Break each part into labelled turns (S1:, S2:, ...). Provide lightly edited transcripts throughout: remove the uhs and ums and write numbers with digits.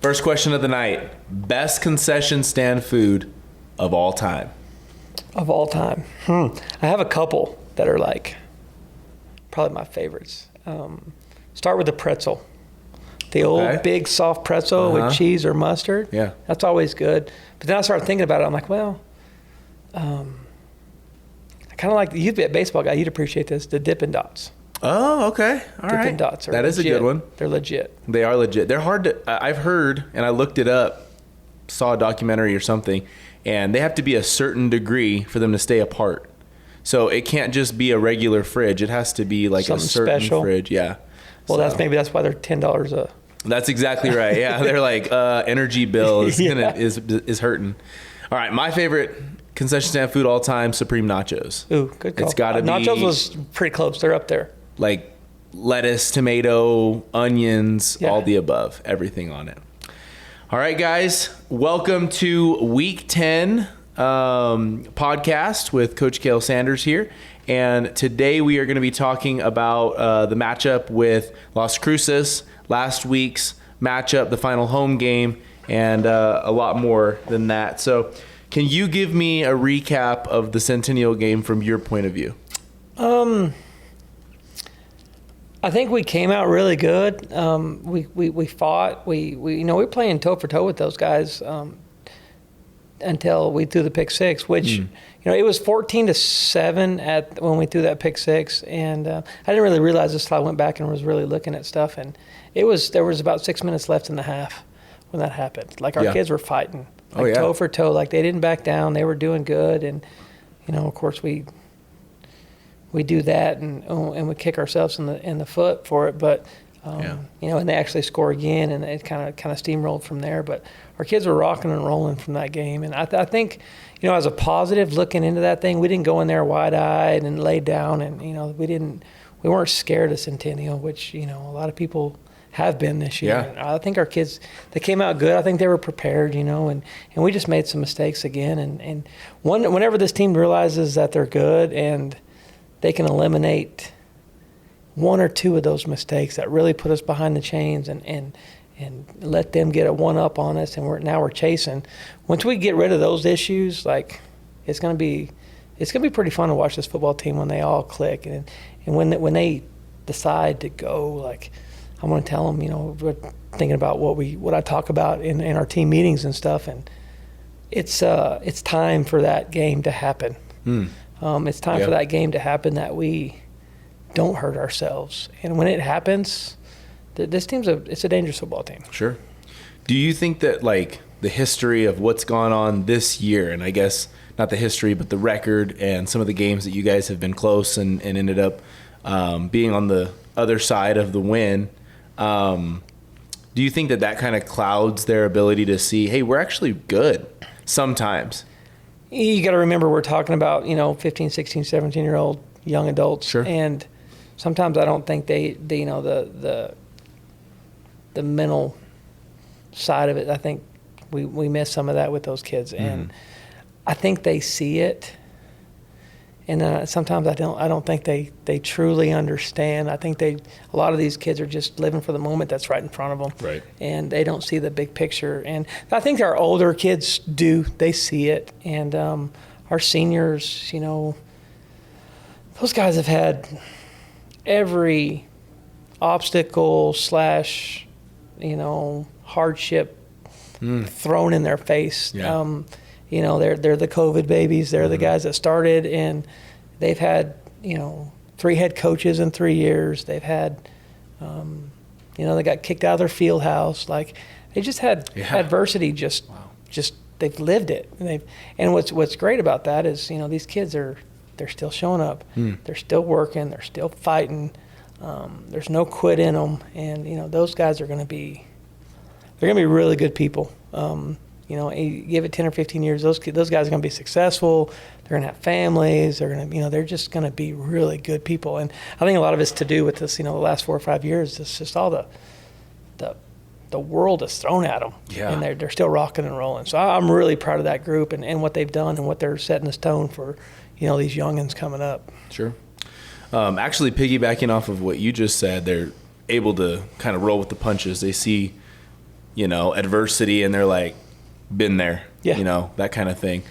S1: First question of the night. Best concession stand food of all time.
S2: Of all time. I have a couple that are like probably my favorites. Start with the pretzel. The old big soft pretzel with cheese or mustard.
S1: Yeah.
S2: That's always good. But then I started thinking about it. I'm like, well, I kind of like, you'd be a baseball guy, you'd appreciate this, the Dippin' Dots.
S1: Oh, okay. All right.
S2: Dippin' Dots are
S1: that is
S2: legit.
S1: a good one.
S2: They're legit.
S1: They are legit. They're hard to, I've heard, and I looked it up, saw a documentary or something, and they have to be a certain degree for them to stay apart. So it can't just be a regular fridge. It has to be like
S2: Something
S1: a certain
S2: special.
S1: fridge. Yeah.
S2: Well, that's why they're $10 a.
S1: That's exactly right. Yeah, they're like energy bill is is hurting. All right, my favorite concession stand food all time: Supreme Nachos.
S2: Ooh, good call.
S1: It's got to be.
S2: Nachos was pretty close. They're up there.
S1: Like lettuce, tomato, onions, all the above, everything on it. All right, guys, welcome to Week 10 podcast with Coach Cale Sanders here. And today we are going to be talking about the matchup with Las Cruces, last week's matchup, the final home game, and a lot more than that. So can you give me a recap of the Centennial game from your point of view?
S2: I think we came out really good. We fought. We were playing toe for toe with those guys until we threw the pick six, which it was 14-7 when we threw that pick six, and I didn't really realize this till I went back and was really looking at stuff, and there was about 6 minutes left in the half when that happened. Like our kids were fighting, toe for toe, like they didn't back down. They were doing good, and of course we do that and we kick ourselves in the foot for it, but and they actually score again, and it kind of steamrolled from there. But our kids were rocking and rolling from that game, and I think as a positive looking into that thing, we didn't go in there wide-eyed and laid down, and we weren't scared of Centennial, which a lot of people have been this year. And I think our kids, they came out good. I think they were prepared, and we just made some mistakes again. And whenever this team realizes that they're good and they can eliminate one or two of those mistakes that really put us behind the chains and let them get a one-up on us, and we're chasing. Once we get rid of those issues, like it's gonna be pretty fun to watch this football team when they all click and when they decide to go. Like I'm gonna tell them, we're thinking about what I talk about in our team meetings and stuff, and it's time for that game to happen. It's time for that game to happen, that we don't hurt ourselves. And when it happens, this team's it's a dangerous football team.
S1: Sure. Do you think that like the history of what's gone on this year, and I guess not the history, but the record and some of the games that you guys have been close and ended up being on the other side of the win, do you think that kind of clouds their ability to see, hey, we're actually good sometimes?
S2: You got to remember we're talking about, 15, 16, 17-year-old young adults.
S1: Sure.
S2: And sometimes I don't think they the mental side of it, I think we miss some of that with those kids. And I think they see it. And sometimes I don't think they truly understand. I think a lot of these kids are just living for the moment that's right in front of them.
S1: Right.
S2: And they don't see the big picture. And I think our older kids do. They see it. And our seniors, those guys have had every obstacle / hardship thrown in their face.
S1: Yeah.
S2: They're the COVID babies. They're the guys that started, and they've had 3 head coaches in 3 years. They've had they got kicked out of their field house. Like they just had adversity. Just they've lived it. And what's great about that is these kids they're still showing up. They're still working. They're still fighting. There's no quit in them, and those guys are going to be really good people. You give it 10 or 15 years, those guys are going to be successful. They're going to have families. They're going to, they're just going to be really good people. And I think a lot of it's to do with this, the last 4 or 5 years. It's just all the world is thrown at them.
S1: Yeah.
S2: And they're still rocking and rolling. So I'm really proud of that group and what they've done and what they're setting this tone for, these youngins coming up.
S1: Sure. Actually, piggybacking off of what you just said, they're able to kind of roll with the punches. They see adversity, and they're like, been there, that kind of thing.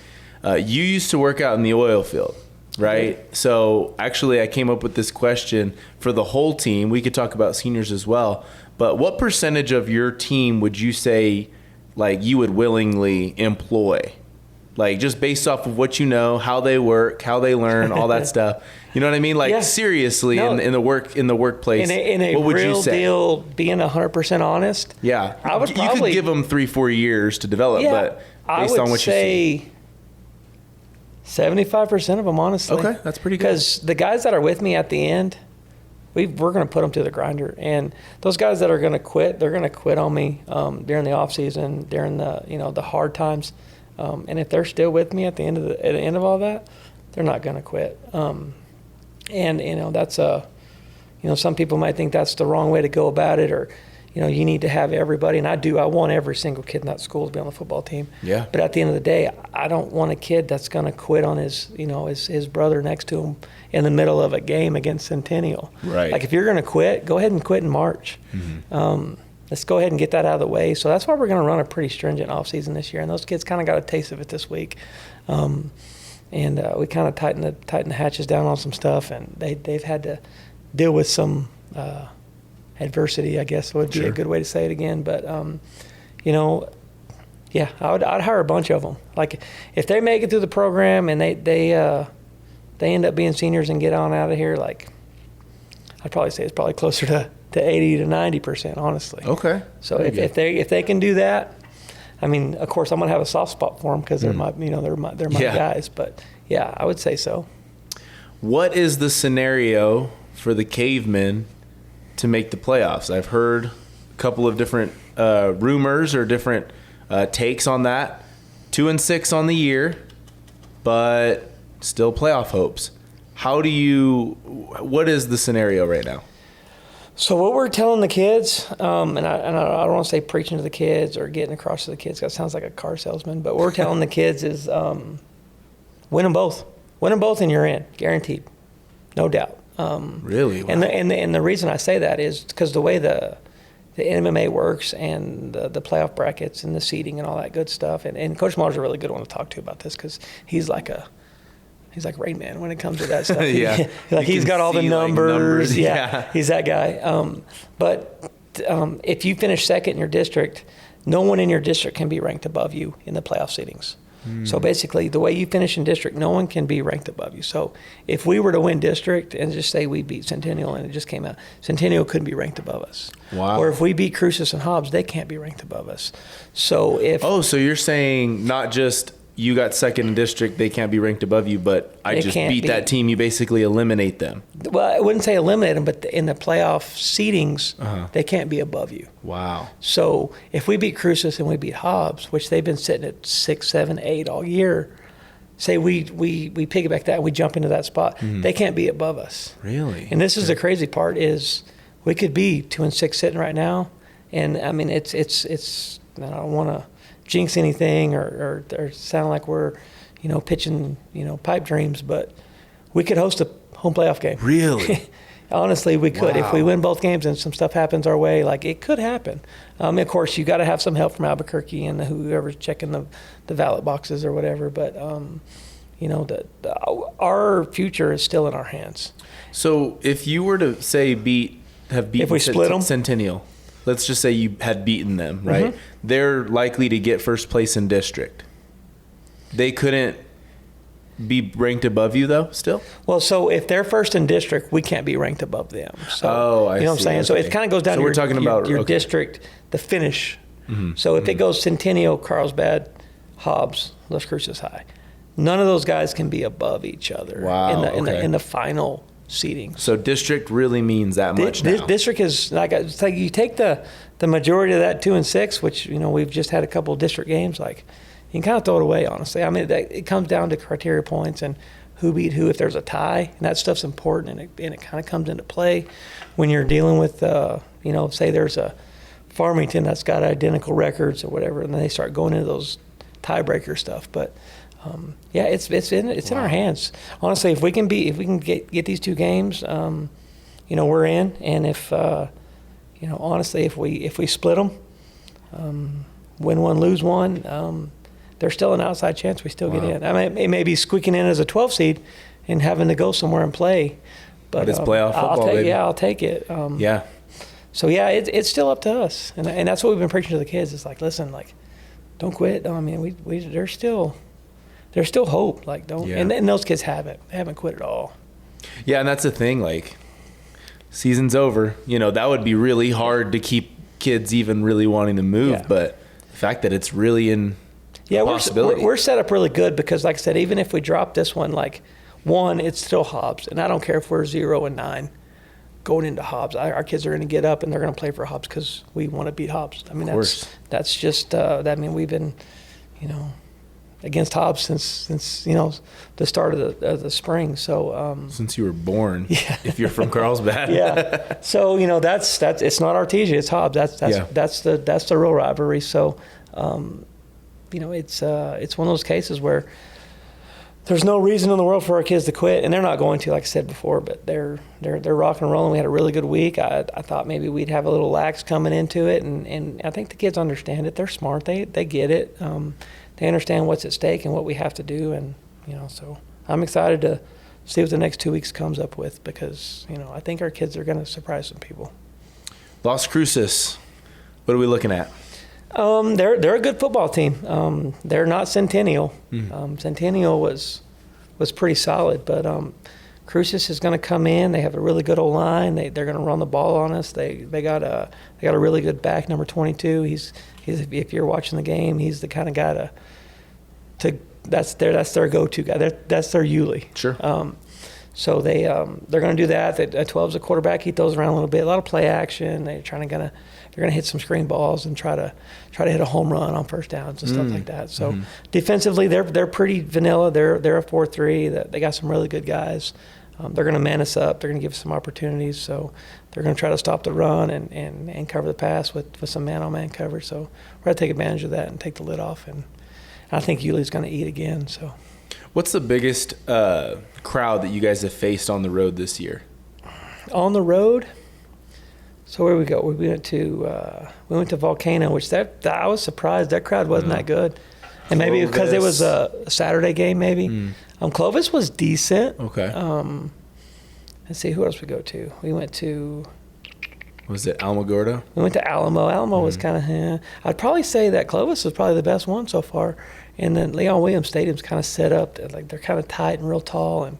S1: You used to work out in the oil field, right? Mm-hmm. So actually I came up with this question for the whole team. We could talk about seniors as well, but what percentage of your team would you say like you would willingly employ? Like just based off of what how they work, how they learn, all that stuff. You know what I mean? Like seriously, in the workplace,
S2: in a
S1: what would
S2: real
S1: you say?
S2: Deal, being 100% honest.
S1: Yeah,
S2: I would
S1: you could give them 3-4 years to develop, but based on what you see,
S2: 75% of them, honestly.
S1: Okay, that's pretty good.
S2: Because the guys that are with me at the end, we're going to put them to the grinder, and those guys that are going to quit, they're going to quit on me during the off season, during the hard times. And if they're still with me at the end of all that, they're not going to quit. And that's some people might think that's the wrong way to go about it, or you need to have everybody. And I want every single kid in that school to be on the football team.
S1: Yeah.
S2: But at the end of the day, I don't want a kid that's going to quit on his brother next to him in the middle of a game against Centennial.
S1: Right.
S2: Like if you're going to quit, go ahead and quit in March. Mm-hmm. Let's go ahead and get that out of the way. So that's why we're going to run a pretty stringent offseason this year. And those kids kind of got a taste of it this week. And we kind of tightened the hatches down on some stuff, and they've had to deal with some adversity, I guess would be a good way to say it again. But, I'd hire a bunch of them. Like if they make it through the program and they end up being seniors and get on out of here, like I'd probably say it's probably closer to 80 to 90%, honestly.
S1: Okay.
S2: So if they can do that, I mean, of course, I'm gonna have a soft spot for them because they're my guys. But yeah, I would say so.
S1: What is the scenario for the Cavemen to make the playoffs? I've heard a couple of different rumors or different takes on that. 2-6 on the year, but still playoff hopes. What is the scenario right now?
S2: So what we're telling the kids, and I don't want to say preaching to the kids or getting across to the kids, because that sounds like a car salesman, but what we're telling the kids is win them both. Win them both and you're in, guaranteed, no doubt.
S1: Really? Wow.
S2: And the reason I say that is because the way the MMA works and the playoff brackets and the seeding and all that good stuff, and Coach Marr's a really good one to talk to about this because hehe's like Rain Man when it comes to that stuff.
S1: Yeah.
S2: He's got all the numbers.
S1: Like
S2: Yeah, he's that guy. But if you finish second in your district, no one in your district can be ranked above you in the playoff seedings. So basically, the way you finish in district, no one can be ranked above you. So if we were to win district and just say we beat Centennial and it just came out, Centennial couldn't be ranked above us.
S1: Wow.
S2: Or if we beat Cruces and Hobbs, they can't be ranked above us. So
S1: so you're saying not just you got second in district, they can't be ranked above you, but I just beat that team, you basically eliminate them.
S2: Well, I wouldn't say eliminate them, but in the playoff seedings, they can't be above you.
S1: Wow.
S2: So if we beat Cruces and we beat Hobbs, which they've been sitting at 6, 7, 8 all year, say we piggyback that and we jump into that spot, they can't be above us.
S1: Really?
S2: And this is the crazy part is we could be 2-6 sitting right now, and I mean it's I don't want to jinx anything or sound like we're, pitching, pipe dreams, but we could host a home playoff game.
S1: Really?
S2: Honestly, we could.
S1: Wow.
S2: If we win both games and some stuff happens our way, like it could happen. Of course, you got to have some help from Albuquerque and whoever's checking the ballot boxes or whatever. But, our future is still in our hands.
S1: So if you were to say have beaten
S2: if we split them?
S1: Centennial, let's just say you had beaten them, right? Mm-hmm. They're likely to get first place in district. They couldn't be ranked above you, though, still?
S2: Well, so if they're first in district, we can't be ranked above them. So,
S1: I see.
S2: You know what I'm saying? Okay. So it kind of goes down to your district, the finish. Mm-hmm. So if it goes Centennial, Carlsbad, Hobbs, Las Cruces High, none of those guys can be above each other in the final seating.
S1: So district really means that much now.
S2: District is it's like you take the majority of that 2-6, which we've just had a couple of district games. Like you can kind of throw it away, honestly. I mean, it comes down to criteria points and who beat who. If there's a tie, and that stuff's important, and it kind of comes into play when you're dealing with say there's a Farmington that's got identical records or whatever, and then they start going into those tiebreaker stuff. But it's in our hands. Honestly, if we can get these two games, we're in. And if honestly, if we split them, win one, lose one, there's still an outside chance we still get in. I mean, it may be squeaking in as a 12 seed and having to go somewhere and play. But
S1: it's playoff football, baby.
S2: Yeah, I'll take it. So, yeah, it's still up to us. And that's what we've been preaching to the kids. It's like, listen, like, don't quit. I mean, there's still hope. Like, don't. Yeah. And those kids haven't. They haven't quit at all.
S1: Yeah, and that's the thing. Like, season's over. You know, that would be really hard to keep kids even really wanting to move. Yeah. But the fact that it's really in possibility.
S2: We're set up really good because, like I said, even if we drop this one, like, one, it's still Hobbs. And I don't care if we're 0-9 going into Hobbs. Our kids are going to get up and they're going to play for Hobbs because we want to beat Hobbs. I mean, that's just we've been, against Hobbs since the start of the spring. So
S1: since you were born, yeah. If you're from Carlsbad,
S2: yeah. So that's it's not Artesia, it's Hobbs. That's the real rivalry. So it's one of those cases where there's no reason in the world for our kids to quit, and they're not going to, like I said before. But they're rocking and rolling. We had a really good week. I thought maybe we'd have a little lax coming into it, and I think the kids understand it. They're smart. They get it. They understand what's at stake and what we have to do, and so I'm excited to see what the next 2 weeks comes up with because I think our kids are going to surprise some people.
S1: Las Cruces, what are we looking at?
S2: They're a good football team. They're not Centennial. Centennial was pretty solid, but Cruces is going to come in. They have a really good O-line. They're going to run the ball on us. They got a really good back, number 22. He's if you're watching the game, he's the kind of guy to that's their go-to guy. That's their Yulee.
S1: Sure.
S2: So they're going to do that. 12's a quarterback. He throws around a little bit. A lot of play action. They're going to hit some screen balls and try to hit a home run on first downs and stuff like that. So defensively, they're pretty vanilla. They're a 4-3. They got some really good guys. They're going to man us up. They're going to give us some opportunities. So they're going to try to stop the run and cover the pass with some man-on-man coverage. So we're going to take advantage of that and take the lid off. And I think Yulee's going to eat again. So,
S1: what's the biggest crowd that you guys have faced on the road this year?
S2: On the road? So where we go? We went to Volcano, which I was surprised that crowd wasn't that good, and maybe because it was a Saturday game. Maybe Clovis was decent.
S1: Okay.
S2: Let's see, who else we go to? We went to.
S1: Was it Alamogordo?
S2: We went to Alamo. Alamo was kind of. I'd probably say that Clovis was probably the best one so far, and then Leon Williams Stadium's kind of set up like they're kind of tight and real tall and.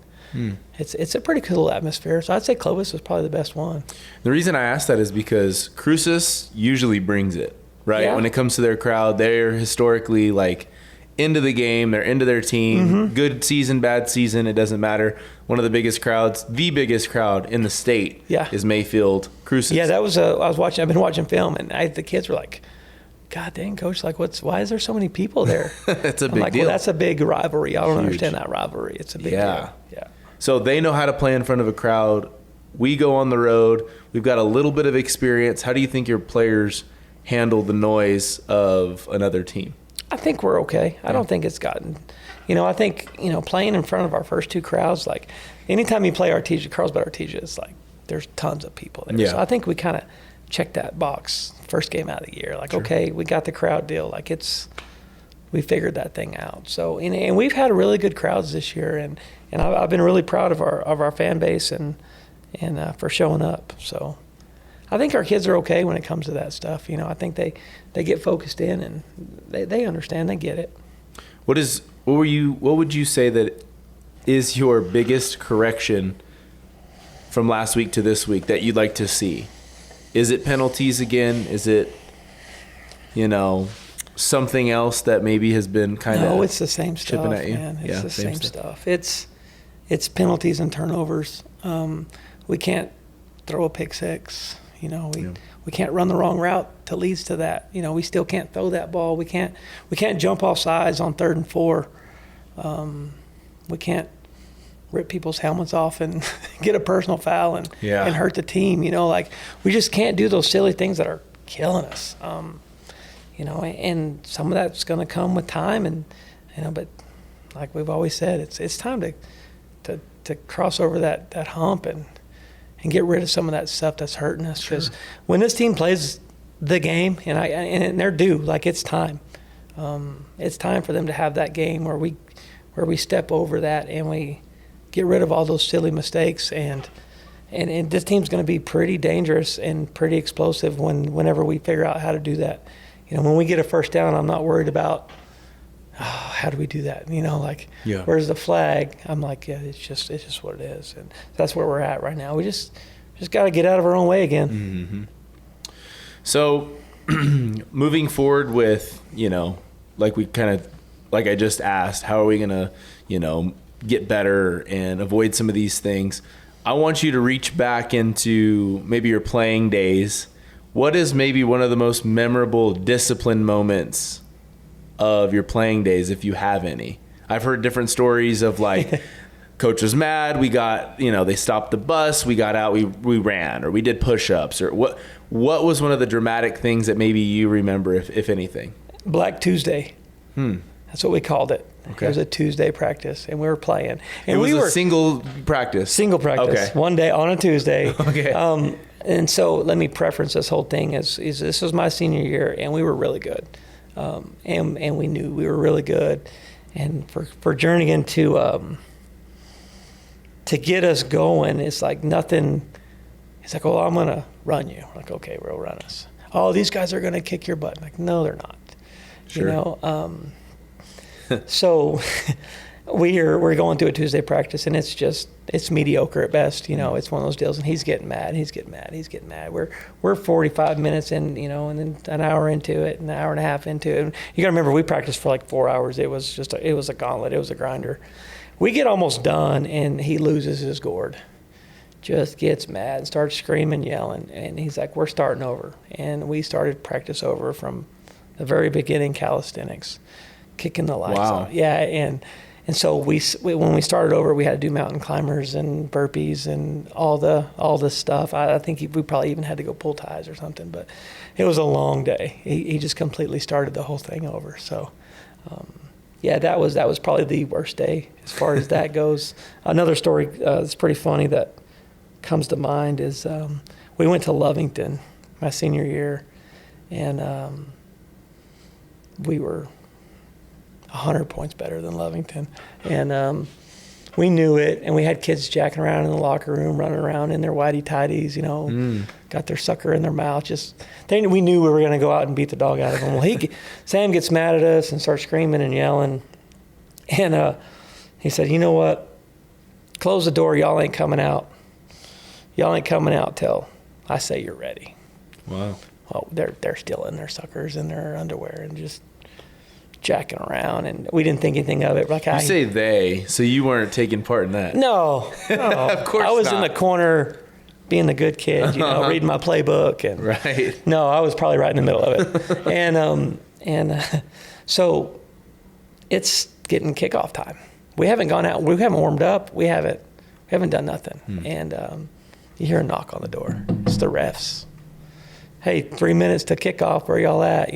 S2: It's a pretty cool atmosphere. So I'd say Clovis was probably the best one.
S1: The reason I asked that is because Cruces usually brings it, right? Yeah. When it comes to their crowd, they're historically like into the game. They're into their team. Good season, bad season, it doesn't matter. One of the biggest crowds, the biggest crowd in the state is Mayfield Cruces. Yeah,
S2: that was I've been watching film, and the kids were like, God dang, coach, like why is there so many people there?
S1: It's a big deal.
S2: Well, that's a big rivalry. I don't understand that rivalry. It's a big deal. Yeah.
S1: So they know how to play in front of a crowd. We go on the road. We've got a little bit of experience. How do you think your players handle the noise of another team?
S2: I think we're okay. I don't think it's gotten, I think, playing in front of our first two crowds, like anytime you play Carlsbad Artesia, it's like there's tons of people there. Yeah. So I think we kind of checked that box first game out of the year. Like, okay, we got the crowd deal. Like we figured that thing out. So, and we've had really good crowds this year, and I've been really proud of our fan base and for showing up. So, I think our kids are okay when it comes to that stuff. I think they get focused in and they understand, they get it.
S1: What would you say that is your biggest correction from last week to this week that you'd like to see? Is it penalties again? Is it, something else that maybe has been kind of
S2: it's the same stuff, man. It's the same stuff. It's penalties and turnovers. We can't throw a pick six. We can't run the wrong route that leads to that. We still can't throw that ball. We can't jump off sides on 3rd and 4. We can't rip people's helmets off and get a personal foul and hurt the team. We just can't do those silly things that are killing us. And some of that's going to come with time, and but like we've always said, it's time to cross over that hump and get rid of some of that stuff that's hurting us. Because when this team plays the game, and they're due. Like, it's time. It's time for them to have that game where we step over that and we get rid of all those silly mistakes. And this team's going to be pretty dangerous and pretty explosive whenever we figure out how to do that. When we get a first down, I'm not worried about, how do we do that? Where's the flag? I'm like, yeah, it's just what it is. And that's where we're at right now. We just got to get out of our own way again.
S1: Mm-hmm. So moving forward with, like I just asked, how are we going to, get better and avoid some of these things? I want you to reach back into maybe your playing days. What is maybe one of the most memorable discipline moments of your playing days, if you have any? I've heard different stories of like, coach was mad, we got, they stopped the bus, we got out, we ran, or we did push-ups, or what was one of the dramatic things that maybe you remember, if anything? Black
S2: Tuesday. That's what we called it. Okay. It was a Tuesday practice, and we were playing. And
S1: it was a single practice?
S2: Single practice. Okay. One day on a Tuesday.
S1: Okay.
S2: And so let me preference this whole thing is this was my senior year, and we were really good. And we knew we were really good. And for Jernigan to get us going, it's like nothing. It's like, oh, I'm going to run you. Like, okay, we'll run us. Oh, these guys are going to kick your butt. Like, no, they're not.
S1: Sure.
S2: So we're going through a Tuesday practice, and it's mediocre at best. It's one of those deals, and he's getting mad. We're 45 minutes in, and then an hour into it, an hour and a half into it. And you got to remember, we practiced for like 4 hours. It was a gauntlet. It was a grinder. We get almost done, and he loses his gourd. Just gets mad and starts screaming, yelling, and he's like, we're starting over. And we started practice over from the very beginning, calisthenics, kicking the lights on. Yeah, and so when we started over, we had to do mountain climbers and burpees and all the stuff. I think we probably even had to go pull ties or something, but it was a long day. He just completely started the whole thing over. So, yeah, that was probably the worst day as far as that goes. Another story that's pretty funny that comes to mind is we went to Lovington my senior year, and we were 100 points better than Lovington. And we knew it, and we had kids jacking around in the locker room, running around in their whitey-tighties, got their sucker in their mouth. We knew we were going to go out and beat the dog out of them. Well, Sam gets mad at us and starts screaming and yelling. And he said, you know what? Close the door. Y'all ain't coming out. Y'all ain't coming out till I say you're ready.
S1: Wow.
S2: Well, they're still in their suckers in their underwear and just jacking around, and we didn't think anything of it. Like,
S1: you say they, so you weren't taking part in that?
S2: No.
S1: Of course
S2: I was
S1: not.
S2: in the corner being the good kid, reading my playbook. And
S1: right.
S2: No, I was probably right in the middle of it. And so it's getting kickoff time. We haven't gone out. We haven't warmed up. We haven't done nothing. And you hear a knock on the door. It's the refs. Hey, 3 minutes to kickoff. Where y'all at?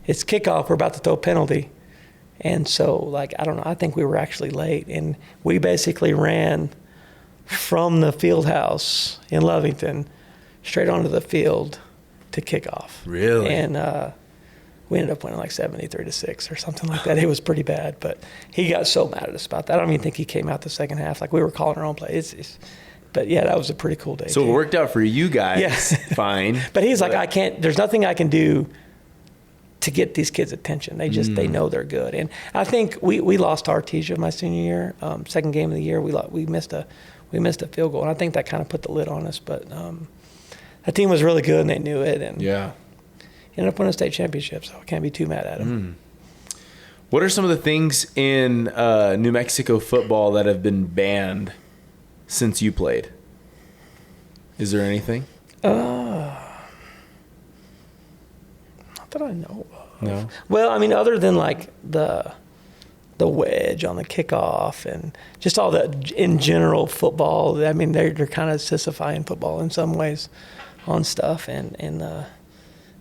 S2: It's kickoff. We're about to throw a penalty. And so, I don't know. I think we were actually late. And we basically ran from the field house in Lovington straight onto the field to kickoff.
S1: Really?
S2: And we ended up winning 73-6 or something like that. It was pretty bad. But he got so mad at us about that. I don't even think he came out the second half. We were calling our own play. But yeah, that was a pretty cool day.
S1: So
S2: too.
S1: It worked out for you guys.
S2: Yes.
S1: Fine.
S2: But he's like, there's nothing I can do to get these kids' attention. They know they're good. And I think we lost Artesia my senior year. Second game of the year, we missed a field goal. And I think that kind of put the lid on us. But that team was really good, and they knew it. And
S1: yeah.
S2: Ended up winning a state championship, so I can't be too mad at them.
S1: What are some of the things in New Mexico football that have been banned since you played? Is there anything?
S2: Not that I know of.
S1: No.
S2: Well, I mean, other than the wedge on the kickoff and just all that in general football. I mean, they're kind of sissifying football in some ways on stuff, and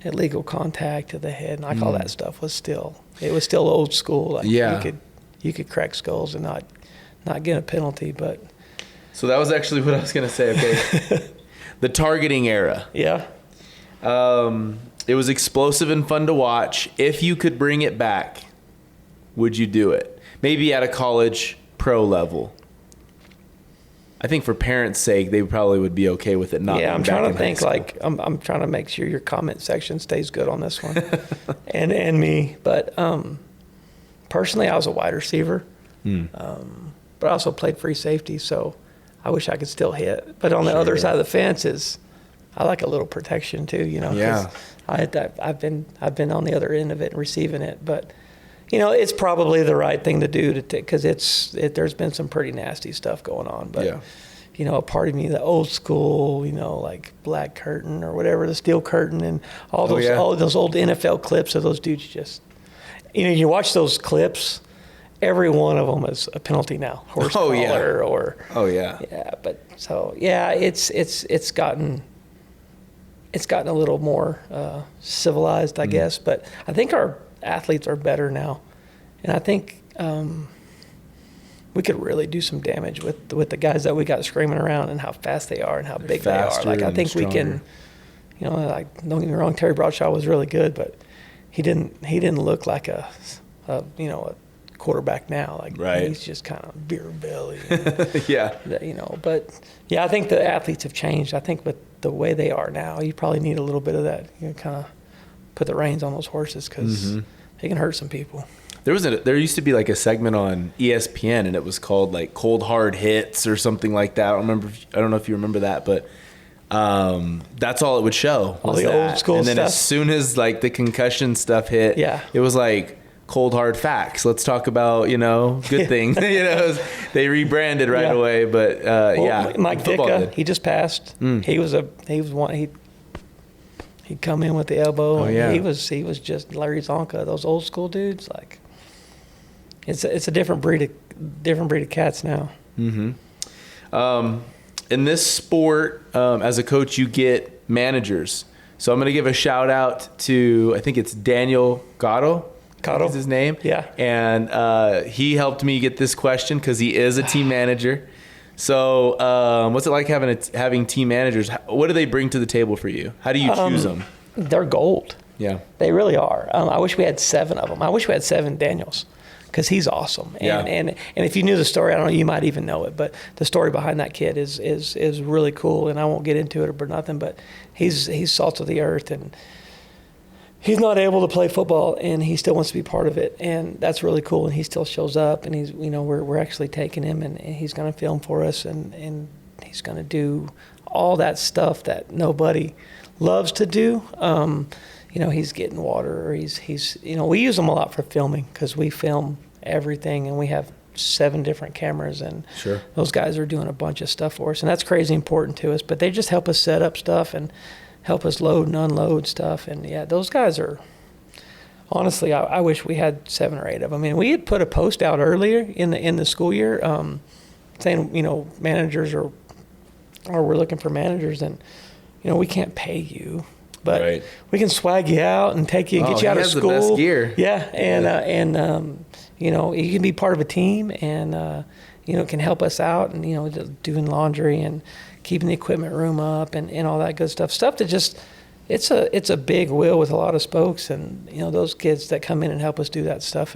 S2: illegal contact to the head, and all that stuff was still old school.
S1: Yeah.
S2: You could crack skulls and not get a penalty, but.
S1: So that was actually what I was going to say. Okay. The targeting era.
S2: Yeah.
S1: It was explosive and fun to watch. If you could bring it back, would you do it? Maybe at a college pro level. I think for parents' sake, they probably would be okay with it not.
S2: Yeah,
S1: being
S2: I'm trying
S1: back
S2: to
S1: in
S2: think.
S1: high school.
S2: Like, I'm trying to make sure your comment section stays good on this one, and me. But personally, I was a wide receiver, but I also played free safety. So I wish I could still hit. But on the other side of the fence is, I like a little protection too. You know.
S1: Yeah.
S2: I've been on the other end of it, receiving it, but. You know, it's probably the right thing to do because there's been some pretty nasty stuff going on. But, you know, a part of me, the old school, you know, like Black Curtain or whatever, the Steel Curtain and all those old NFL clips of those dudes just, you know, you watch those clips, every one of them is a penalty now. Horse collar or.
S1: Oh, yeah.
S2: Yeah, but so, yeah, it's gotten a little more civilized, I guess. But I think our athletes are better now, and I think we could really do some damage with the guys that we got screaming around and how fast they are and how big they are. Like I think we can, you know, like don't get me wrong, Terry Bradshaw was really good, but he didn't look like a you know a quarterback now. Like he's just kind of beer belly.
S1: Yeah,
S2: you know. But yeah, I think the athletes have changed. I think with the way they are now, you probably need a little bit of that. You know, kind of put the reins on those horses because they can hurt some people.
S1: There used to be like a segment on ESPN and it was called like Cold Hard Hits or something like that. I don't know if you remember that, but that's all it would show.
S2: All the old school
S1: stuff. And then
S2: stuff.
S1: as soon as like the concussion stuff hit, it was like Cold Hard Facts. Let's talk about, you know, good things. You know, they rebranded right away, but
S2: Mike Ditka, he just passed. He was one. He'd come in with the elbow.
S1: Oh, yeah.
S2: He was just Larry Zonka. Those old school dudes, like it's a different breed of cats now.
S1: Mm-hmm. In this sport, as a coach, you get managers. So I'm going to give a shout out to, I think it's Daniel Gatto. Is his name?
S2: Yeah.
S1: And he helped me get this question because he is a team manager. So, what's it like having team managers? What do they bring to the table for you? How do you choose them?
S2: They're gold.
S1: Yeah,
S2: they really are. I wish we had 7 of them. I wish we had 7 Daniels, because he's awesome. And if you knew the story, I don't know, you might even know it, but the story behind that kid is really cool. And I won't get into it or nothing, but he's salt of the earth, and he's not able to play football, and he still wants to be part of it, and that's really cool. And he still shows up, and he's, you know, we're actually taking him, and he's going to film for us, and he's going to do all that stuff that nobody loves to do. You know, he's getting water, or he's you know, we use him a lot for filming because we film everything, and we have 7 different cameras, and those guys are doing a bunch of stuff for us, and that's crazy important to us. But they just help us set up stuff and help us load and unload stuff. And yeah, those guys are, honestly, I wish we had 7 or 8 of them. I mean, we had put a post out earlier in the school year saying, you know, managers or we're looking for managers, and, you know, we can't pay you, but we can swag you out and take you and get you out of school.
S1: The best gear.
S2: Yeah. And you know, you can be part of a team, and, you know, it can help us out, and, you know, doing laundry and keeping the equipment room up and all that good stuff that just, it's a big wheel with a lot of spokes. And, you know, those kids that come in and help us do that stuff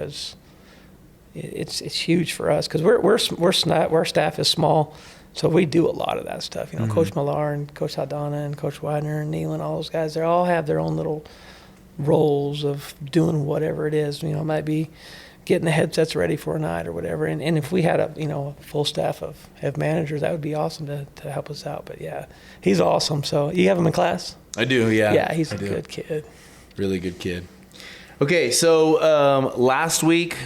S2: it's huge for us, because our staff is small, so we do a lot of that stuff. You know, Coach Millar and Coach Aldana and Coach Widener and Neal and all those guys, they all have their own little roles of doing whatever it is. You know, it might be getting the headsets ready for a night or whatever. And if we had a full staff of managers, that would be awesome to help us out. But yeah, he's awesome. So you have him in class?
S1: I do, yeah.
S2: Yeah, he's a good kid.
S1: Really good kid. Okay, so last week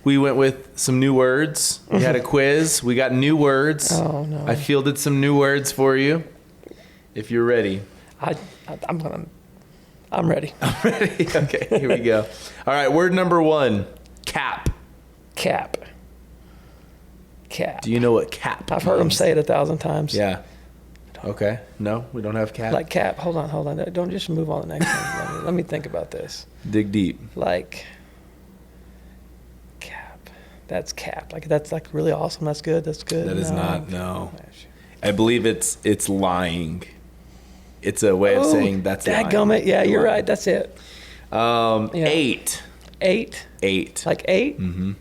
S1: we went with some new words. We had a quiz. We got new words.
S2: Oh, no.
S1: I fielded some new words for you, if you're ready.
S2: I'm ready.
S1: I'm ready. Okay, here we go. All right, word number 1. Cap. Do you know what cap
S2: I've heard him say it 1,000 times.
S1: Yeah. Okay. No, we don't have cap.
S2: Like cap. Hold on. Don't just move on to the next one. Let me think about this.
S1: Dig deep.
S2: Like cap. That's cap. Like that's like really awesome. That's good.
S1: That is not. No. I believe it's lying. It's a way of saying that's lying.
S2: Dadgummit. Yeah, you're right. That's it.
S1: 8.
S2: 8?
S1: 8.
S2: Like 8?
S1: Mm-hmm.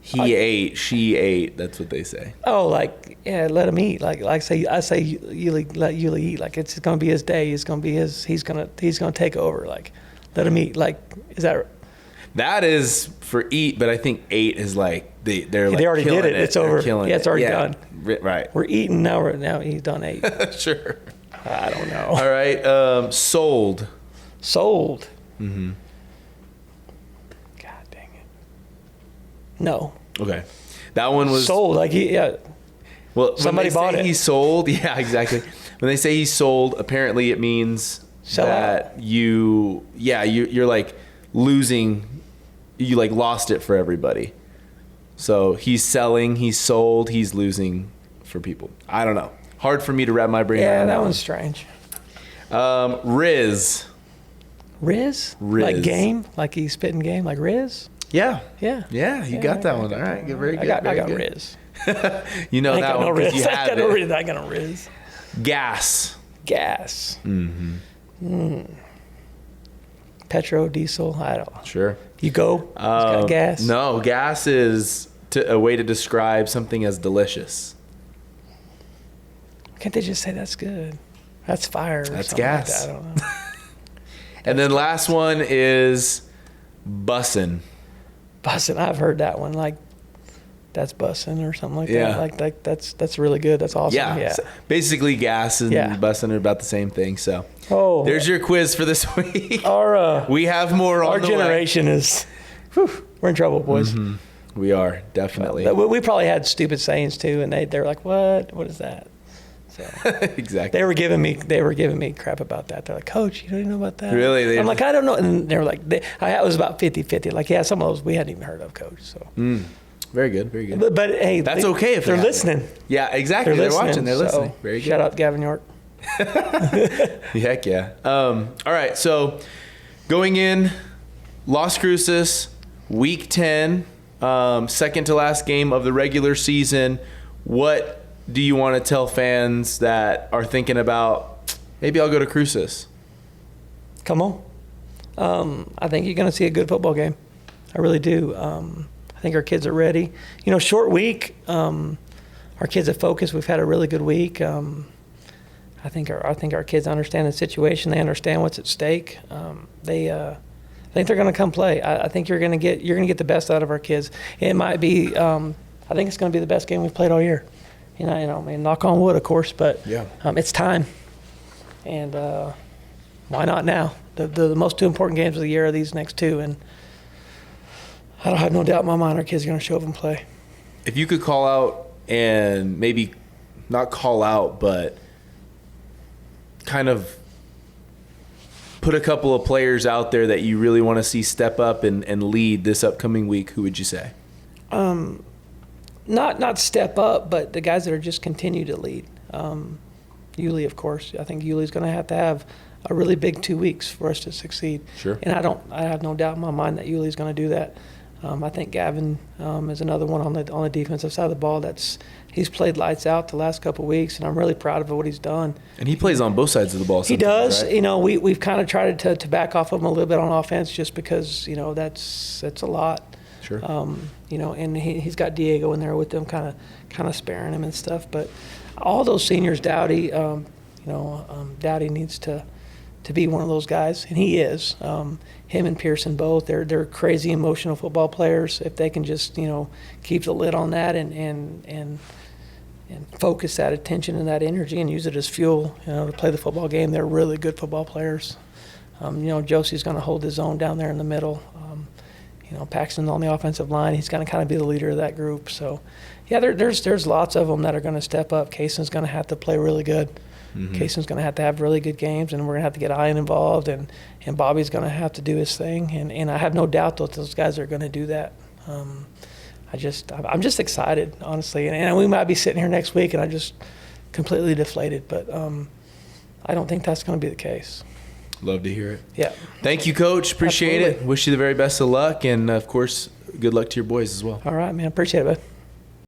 S1: He ate, she ate. That's what they say.
S2: Oh, like, yeah, let him eat. Like I say Yuli, let Yuli eat. Like it's going to be his day. It's going to be he's going to take over. Like, let him eat. Like, is that?
S1: That is for eat, but I think 8 is like they're like
S2: they already did it. It's over.
S1: Yeah,
S2: it's already done.
S1: Right.
S2: We're eating now. Now he's done 8.
S1: Sure.
S2: I don't know.
S1: All right. Sold.
S2: Sold.
S1: Mm-hmm.
S2: God dang it. No.
S1: Okay. That one was
S2: sold. Like
S1: well,
S2: somebody bought it.
S1: He sold. Yeah, exactly. When they say he sold, apparently it means
S2: sell
S1: that
S2: out.
S1: you're like losing. You like lost it for everybody. So he's selling. He's sold. He's losing for people. I don't know. Hard for me to wrap my brain around.
S2: Yeah, that one's strange.
S1: Riz.
S2: Riz? Like game? Like he's spitting game? Like Riz?
S1: Yeah.
S2: Yeah.
S1: Yeah, you got that one. All right, very good.
S2: I got Riz.
S1: You know that one because you have it.
S2: I got no Riz.
S1: Gas.
S2: Mm-hmm. Petro, diesel, I don't know.
S1: Sure.
S2: You go? It's got gas?
S1: No, gas is a way to describe something as delicious.
S2: Can't they just say that's good? That's fire.
S1: That's gas.
S2: Like that. I don't know.
S1: And then last one is bussin'.
S2: Bussin'. I've heard that one. Like that's bussin' or something like
S1: Yeah.
S2: that. Like that's really good. That's awesome. Yeah.
S1: So basically, gas and bussin' are about the same thing. So there's your quiz for this week. We have more on the way.
S2: Our generation is, we're in trouble, boys.
S1: Mm-hmm. We are, definitely.
S2: We probably had stupid sayings too, and they're like, what is that? So
S1: exactly.
S2: They were giving me crap about that. They're like, Coach, you don't even know about that?
S1: Really?
S2: I'm like, I don't know. And they were like, I was about 50-50. Like, yeah, some of those we hadn't even heard of, Coach. So
S1: very good, very good.
S2: But hey,
S1: that's okay if
S2: they're listening.
S1: Yeah, exactly. They're watching. They're listening.
S2: So,
S1: very good.
S2: Shout out Gavin York.
S1: Heck yeah. All right, so going in, Las Cruces, week 10, second to last game of the regular season. What do you want to tell fans that are thinking about, maybe I'll go to Cruces?
S2: Come on. I think you're going to see a good football game. I really do. I think our kids are ready. Short week. Our kids are focused. We've had a really good week. I think our kids understand the situation. They understand what's at stake. I think they're going to come play. I think you're going to get the best out of our kids. It might be. I think it's going to be the best game we've played all year. I mean, knock on wood, of course, but it's time. And why not now? The most two important games of the year are these next two, and I don't have no doubt in my mind our kids are going to show up and play.
S1: If you could call out, and maybe not call out, but kind of put a couple of players out there that you really want to see step up and lead this upcoming week, who would you say?
S2: Not step up, but the guys that are just continue to lead. Yuli, of course. I think Yuli's going to have a really big 2 weeks for us to succeed.
S1: Sure.
S2: And I have no doubt in my mind that Yuli's going to do that. I think Gavin is another one on the defensive side of the ball he's played lights out the last couple of weeks, and I'm really proud of what he's done.
S1: And he plays on both sides of the ball.
S2: He does.
S1: Right?
S2: We've kind of tried to back off of him a little bit on offense just because that's a lot.
S1: Sure.
S2: And he's got Diego in there with them, kind of sparing him and stuff. But all those seniors, Dowdy, Dowdy needs to be one of those guys, and he is. Him and Pearson both. They're crazy emotional football players. If they can just keep the lid on that and focus that attention and that energy and use it as fuel, to play the football game, they're really good football players. Josie's going to hold his own down there in the middle. Paxton's on the offensive line. He's going to kind of be the leader of that group. So, yeah, there's lots of them that are going to step up. Kaysen's going to have to play really good. Mm-hmm. Kaysen's going to have really good games, and we're going to have to get Ian involved, and Bobby's going to have to do his thing. And I have no doubt that those guys are going to do that. I'm just excited, honestly. And we might be sitting here next week, and I'm just completely deflated. But I don't think that's going to be the case.
S1: Love to hear it.
S2: Yeah.
S1: Thank you, Coach. Appreciate it. Wish you the very best of luck. And, of course, good luck to your boys as well.
S2: All right, man. Appreciate it, bud.